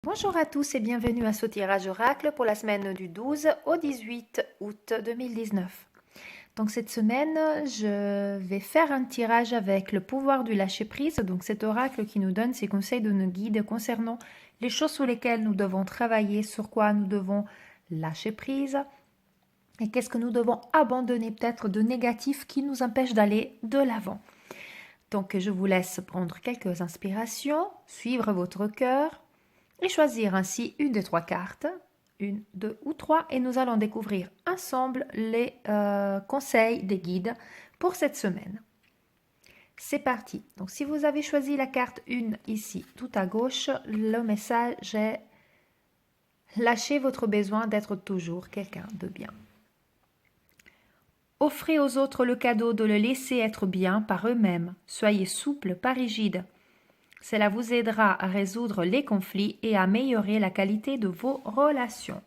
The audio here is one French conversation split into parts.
Bonjour à tous et bienvenue à ce tirage oracle pour la semaine du 12 au 18 août 2019. Donc cette semaine, je vais faire un tirage avec le pouvoir du lâcher-prise, donc cet oracle qui nous donne ses conseils de nos guides concernant les choses sur lesquelles nous devons travailler, sur quoi nous devons lâcher prise et qu'est-ce que nous devons abandonner peut-être de négatif qui nous empêche d'aller de l'avant. Donc je vous laisse prendre quelques inspirations, suivre votre cœur et choisir ainsi une des trois cartes, une, deux ou trois, et nous allons découvrir ensemble les conseils des guides pour cette semaine. C'est parti. Donc si vous avez choisi la carte 1 ici, tout à gauche, le message est lâchez votre besoin d'être toujours quelqu'un de bien. Offrez aux autres le cadeau de le laisser être bien par eux-mêmes. Soyez souple, pas rigide. Cela vous aidera à résoudre les conflits et à améliorer la qualité de vos relations.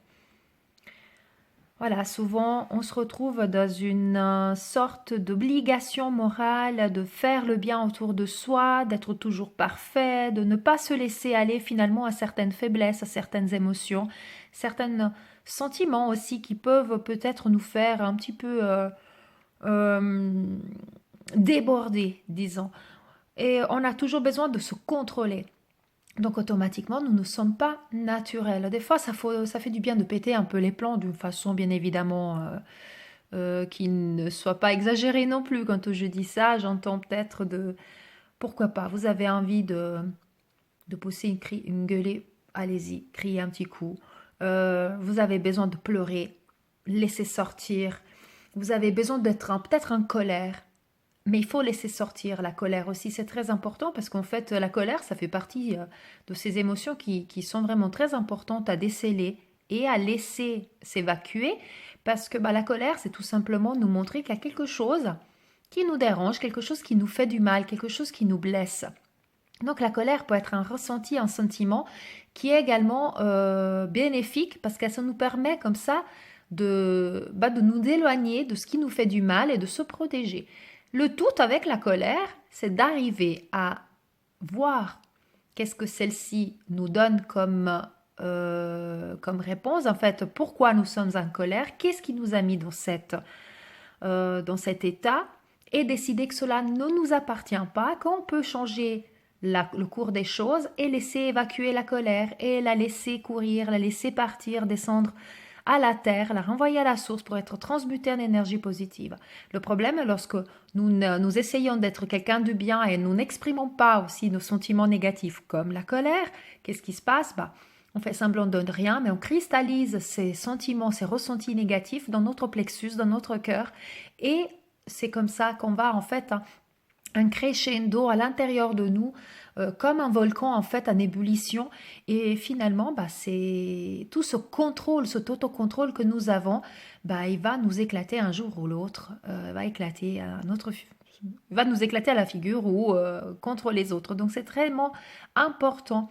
Voilà, souvent on se retrouve dans une sorte d'obligation morale de faire le bien autour de soi, d'être toujours parfait, de ne pas se laisser aller finalement à certaines faiblesses, à certaines émotions, certains sentiments aussi qui peuvent peut-être nous faire un petit peu déborder, disons. Et on a toujours besoin de se contrôler. Donc automatiquement, nous ne sommes pas naturels. Des fois, ça fait du bien de péter un peu les plombs d'une façon bien évidemment qui ne soit pas exagérée non plus. Quand je dis ça, j'entends peut-être de... Pourquoi pas, vous avez envie de pousser une gueulée, allez-y, criez un petit coup. Vous avez besoin de pleurer, laissez sortir. Vous avez besoin d'être peut-être en colère. Mais il faut laisser sortir la colère aussi, c'est très important parce qu'en fait, la colère, ça fait partie de ces émotions qui sont vraiment très importantes à déceler et à laisser s'évacuer parce que la colère, c'est tout simplement nous montrer qu'il y a quelque chose qui nous dérange, quelque chose qui nous fait du mal, quelque chose qui nous blesse. Donc la colère peut être un ressenti, un sentiment qui est également bénéfique parce que ça nous permet comme ça de nous éloigner de ce qui nous fait du mal et de se protéger. Le tout avec la colère, c'est d'arriver à voir qu'est-ce que celle-ci nous donne comme réponse. En fait, pourquoi nous sommes en colère, qu'est-ce qui nous a mis dans cet état, et décider que cela ne nous appartient pas, qu'on peut changer le cours des choses et laisser évacuer la colère et la laisser courir, la laisser partir, descendre à la terre, la renvoyer à la source pour être transmutée en énergie positive. Le problème est lorsque nous essayons d'être quelqu'un de bien et nous n'exprimons pas aussi nos sentiments négatifs comme la colère, qu'est-ce qui se passe? On fait semblant de rien, mais on cristallise ces sentiments, ces ressentis négatifs dans notre plexus, dans notre cœur, et c'est comme ça qu'on va en fait un crescendo à l'intérieur de nous, comme un volcan en fait en ébullition. Et finalement, c'est tout ce contrôle, cet autocontrôle que nous avons, il va nous éclater un jour ou l'autre, il va nous éclater à la figure ou contre les autres. Donc c'est vraiment important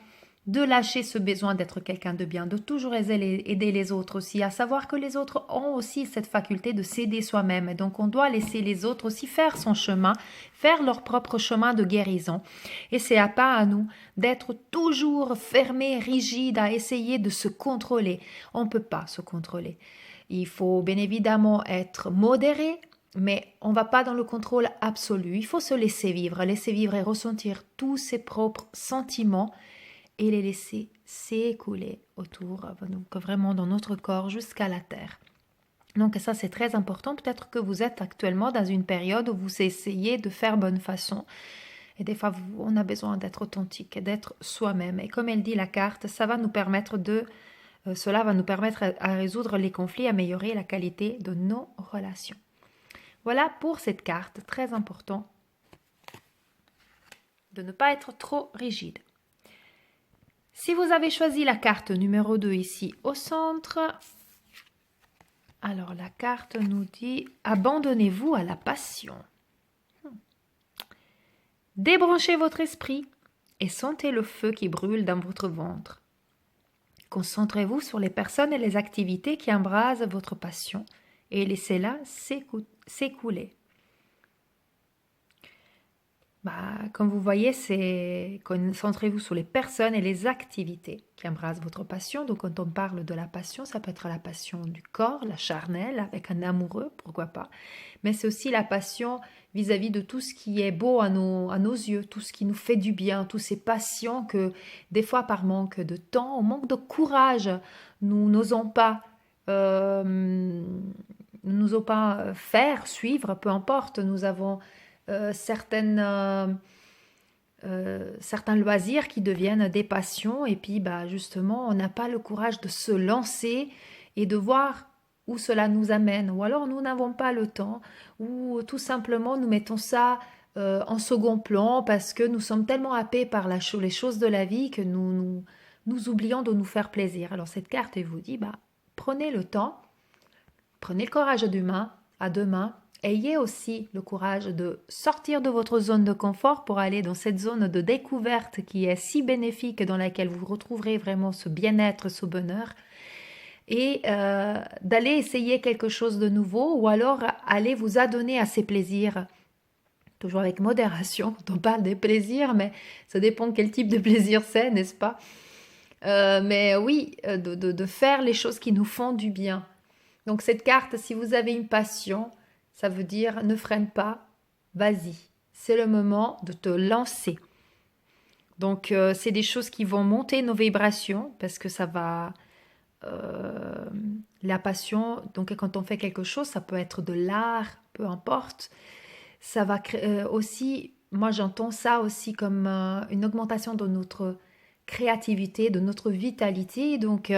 de lâcher ce besoin d'être quelqu'un de bien, de toujours aider les autres aussi, à savoir que les autres ont aussi cette faculté de s'aider soi-même. Et donc on doit laisser les autres aussi faire son chemin, faire leur propre chemin de guérison. Et c'est à pas à nous d'être toujours fermés, rigides, à essayer de se contrôler. On ne peut pas se contrôler. Il faut bien évidemment être modéré, mais on ne va pas dans le contrôle absolu. Il faut se laisser vivre et ressentir tous ses propres sentiments et les laisser s'écouler autour, donc vraiment dans notre corps jusqu'à la terre. Donc ça c'est très important, peut-être que vous êtes actuellement dans une période où vous essayez de faire bonne façon et des fois on a besoin d'être authentique, d'être soi-même, et comme elle dit la carte, cela va nous permettre à résoudre les conflits, améliorer la qualité de nos relations. Voilà pour cette carte, très important de ne pas être trop rigide. Si vous avez choisi la carte numéro 2 ici au centre, alors la carte nous dit « Abandonnez-vous à la passion ». Débranchez votre esprit et sentez le feu qui brûle dans votre ventre. Concentrez-vous sur les personnes et les activités qui embrasent votre passion et laissez-la s'écouler. Comme vous voyez, c'est concentrez-vous sur les personnes et les activités qui embrassent votre passion. Donc, quand on parle de la passion, ça peut être la passion du corps, la charnelle, avec un amoureux, pourquoi pas. Mais c'est aussi la passion vis-à-vis de tout ce qui est beau à nos yeux, tout ce qui nous fait du bien, toutes ces passions que, des fois, par manque de temps, ou manque de courage, nous n'osons pas. Nous n'osons pas faire, suivre, peu importe. Nous avons certains loisirs qui deviennent des passions et puis justement on n'a pas le courage de se lancer et de voir où cela nous amène ou alors nous n'avons pas le temps ou tout simplement nous mettons ça en second plan parce que nous sommes tellement happés par les choses de la vie que nous oublions de nous faire plaisir. Alors cette carte elle vous dit prenez le temps, prenez le courage à deux mains. Ayez aussi le courage de sortir de votre zone de confort pour aller dans cette zone de découverte qui est si bénéfique, dans laquelle vous retrouverez vraiment ce bien-être, ce bonheur, et d'aller essayer quelque chose de nouveau ou alors aller vous adonner à ces plaisirs. Toujours avec modération quand on parle des plaisirs, mais ça dépend quel type de plaisir c'est, n'est-ce pas? Mais oui, de faire les choses qui nous font du bien. Donc cette carte, si vous avez une passion, ça veut dire ne freine pas, vas-y. C'est le moment de te lancer. Donc c'est des choses qui vont monter nos vibrations parce que ça va... la passion, donc quand on fait quelque chose, ça peut être de l'art, peu importe. Ça va créer aussi, moi j'entends ça aussi comme une augmentation de notre créativité, de notre vitalité. Donc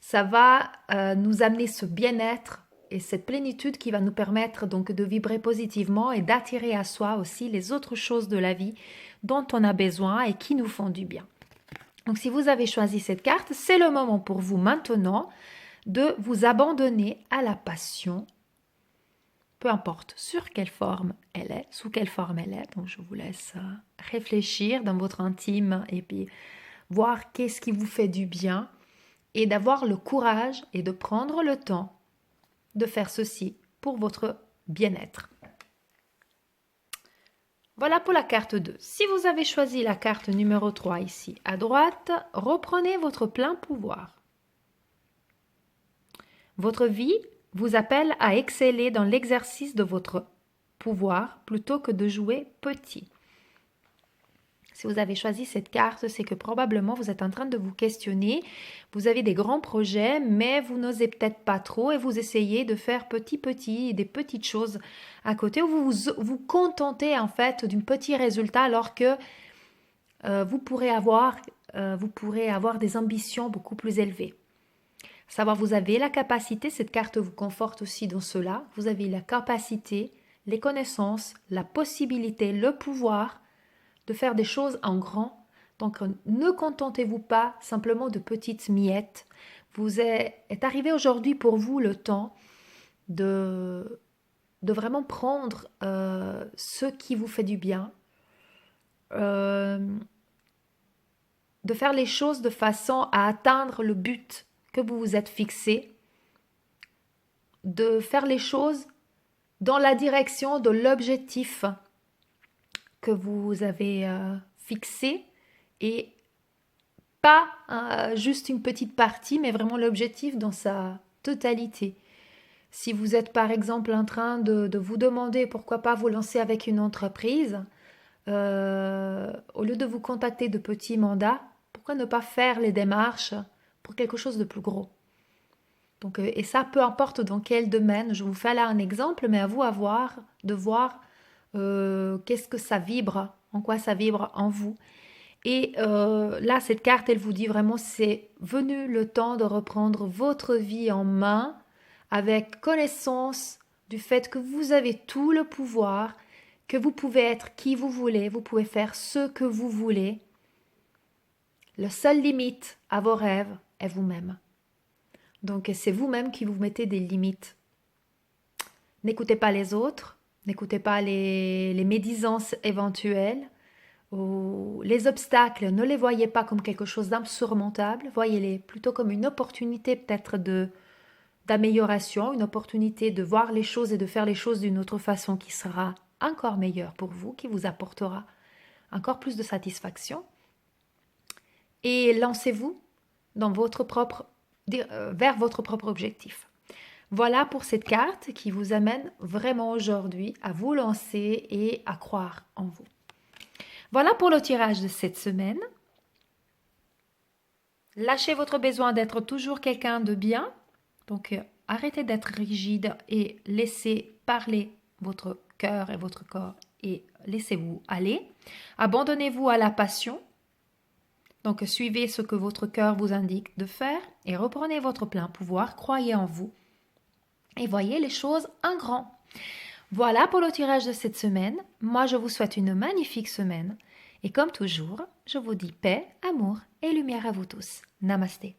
ça va nous amener ce bien-être et cette plénitude qui va nous permettre donc de vibrer positivement et d'attirer à soi aussi les autres choses de la vie dont on a besoin et qui nous font du bien. Donc si vous avez choisi cette carte, c'est le moment pour vous maintenant de vous abandonner à la passion, peu importe sur quelle forme elle est, sous quelle forme elle est. Donc je vous laisse réfléchir dans votre intime et puis voir qu'est-ce qui vous fait du bien et d'avoir le courage et de prendre le temps de faire ceci pour votre bien-être. Voilà pour la carte 2. Si vous avez choisi la carte numéro 3 ici à droite, reprenez votre plein pouvoir. Votre vie vous appelle à exceller dans l'exercice de votre pouvoir plutôt que de jouer petit. Si vous avez choisi cette carte, c'est que probablement vous êtes en train de vous questionner. Vous avez des grands projets, mais vous n'osez peut-être pas trop et vous essayez de faire des petites choses à côté où vous contentez en fait d'un petit résultat alors que vous pourrez avoir des ambitions beaucoup plus élevées. Savoir, vous avez la capacité, cette carte vous conforte aussi dans cela, vous avez la capacité, les connaissances, la possibilité, le pouvoir de faire des choses en grand. Donc ne contentez-vous pas simplement de petites miettes. Vous est arrivé aujourd'hui pour vous le temps de vraiment prendre ce qui vous fait du bien, de faire les choses de façon à atteindre le but que vous vous êtes fixé, de faire les choses dans la direction de l'objectif que vous avez fixé et pas juste une petite partie, mais vraiment l'objectif dans sa totalité. Si vous êtes par exemple en train de vous demander pourquoi pas vous lancer avec une entreprise, au lieu de vous contacter de petits mandats, pourquoi ne pas faire les démarches pour quelque chose de plus gros? Donc, et ça, peu importe dans quel domaine, je vous fais là un exemple, mais à vous de voir qu'est-ce que ça vibre, en quoi ça vibre en vous. Et là, cette carte, elle vous dit vraiment, c'est venu le temps de reprendre votre vie en main avec connaissance du fait que vous avez tout le pouvoir, que vous pouvez être qui vous voulez, vous pouvez faire ce que vous voulez. La seule limite à vos rêves est vous-même. Donc c'est vous-même qui vous mettez des limites. N'écoutez pas les autres, n'écoutez pas les médisances éventuelles ou les obstacles, ne les voyez pas comme quelque chose d'insurmontable, voyez-les plutôt comme une opportunité peut-être d'amélioration, une opportunité de voir les choses et de faire les choses d'une autre façon qui sera encore meilleure pour vous, qui vous apportera encore plus de satisfaction. Et lancez-vous dans vers votre propre objectif. Voilà pour cette carte qui vous amène vraiment aujourd'hui à vous lancer et à croire en vous. Voilà pour le tirage de cette semaine. Lâchez votre besoin d'être toujours quelqu'un de bien. Donc, arrêtez d'être rigide et laissez parler votre cœur et votre corps et laissez-vous aller. Abandonnez-vous à la passion. Donc, suivez ce que votre cœur vous indique de faire et reprenez votre plein pouvoir. Croyez en vous et voyez les choses en grand. Voilà pour le tirage de cette semaine. Moi, je vous souhaite une magnifique semaine. Et comme toujours, je vous dis paix, amour et lumière à vous tous. Namasté.